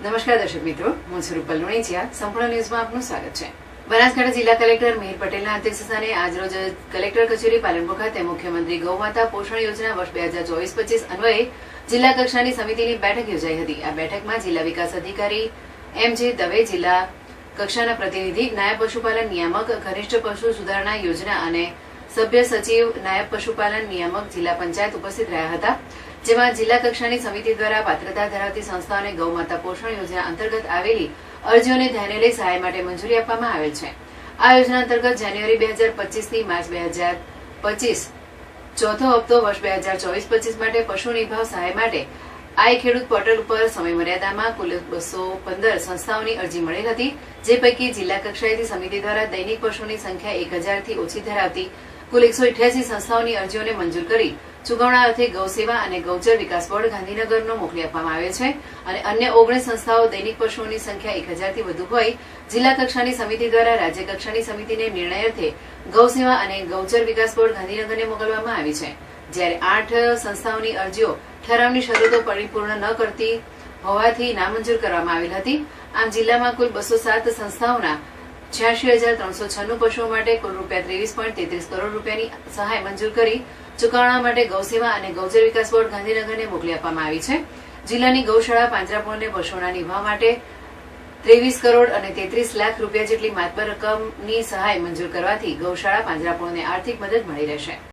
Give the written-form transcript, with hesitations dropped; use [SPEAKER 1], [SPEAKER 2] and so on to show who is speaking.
[SPEAKER 1] નમસ્કાર દર્શક મિત્રો, હું છું રૂપલ લુણીચિયા. સંપૂર્ણ ન્યૂઝમાં આપનું સ્વાગત છે. બનાસકાંઠા જિલ્લા કલેક્ટર મિહિર પટેલના અધ્યક્ષસ્થાને આજરોજ કલેક્ટર કચેરી પાલનપુર ખાતે મુખ્યમંત્રી ગૌમાતા પોષણ યોજના વર્ષ 2024-25 અન્વયે જિલ્લા કક્ષાની સમિતિની બેઠક યોજાઈ હતી. આ બેઠકમાં જિલ્લા વિકાસ અધિકારી M.J. દવે, જિલ્લા કક્ષાના પ્રતિનિધિ, નાયબ પશુપાલન નિયામક, ઘનિષ્ઠ પશુ સુધારણા યોજના અને સભ્ય સચિવ, નાયબ પશુપાલન નિયામક, જિલ્લા પંચાયત ઉપસ્થિત રહ્યા હતા. જેમાં જિલ્લા કક્ષાની સમિતિ દ્વારા પાત્રતા ધરાવતી સંસ્થાઓને ગૌમાતા પોષણ યોજના અંતર્ગત આવેલી અરજીઓને ધ્યાને લઈ સહાય માટે મંજૂરી આપવામાં આવેલ છે. આ યોજના અંતર્ગત જાન્યુઆરી 2025 થી માર્ચ 2025 ચોથો હપ્તો વર્ષ 2024-25 માટે પશુ નિભાવ સહાય માટે આઈ ખેડૂત પોર્ટલ ઉપર સમયમર્યાદામાં કુલ 215 સંસ્થાઓની અરજી મળેલ હતી. જે પૈકી જિલ્લા કક્ષાએથી સમિતિ દ્વારા દૈનિક પશુની સંખ્યા 1000 થી ઓછી ધરાવતી કુલ 188 સંસ્થાઓની અરજીઓને મંજૂર કરી ચુકવણા અર્થે ગૌસેવા અને ગૌચર વિકાસ બોર્ડ ગાંધીનગરનો મોકલી આપવામાં આવ્યો છે. અને અન્ય 19 સંસ્થાઓ દૈનિક પશુઓની સંખ્યા 1000 થી વધુ હોય જિલ્લા કક્ષાની સમિતિ દ્વારા રાજ્ય કક્ષાની સમિતિને નિર્ણય અર્થે ગૌસેવા અને ગૌચર વિકાસ બોર્ડ ગાંધીનગરને મોકલવામાં આવી છે. જ્યારે 8 સંસ્થાઓની અરજીઓ ઠરાવની શરતો પરિપૂર્ણ ન કરતી હોવાથી નામંજૂર કરવામાં આવેલ હતી. આમ જિલ્લામાં કુલ 207 સંસ્થાઓના 86,396 પશુઓ માટે કુલ ₹23.33 કરોડ રૂપિયાની સહાય મંજૂર કરી ચુકવણા માટે ગૌસેવા અને ગૌચર વિકાસ બોર્ડ ગાંધીનગરને મોકલી આપવામાં આવી છે. જિલ્લાની ગૌશાળા પાંજરાપોળને પશુઓના નિભાવ માટે 23 કરોડ અને 33 લાખ રૂપિયા જેટલી માતબર રકમની સહાય મંજૂર કરવાથી ગૌશાળા પાંજરાપોળને આર્થિક મદદ મળી રહેશે.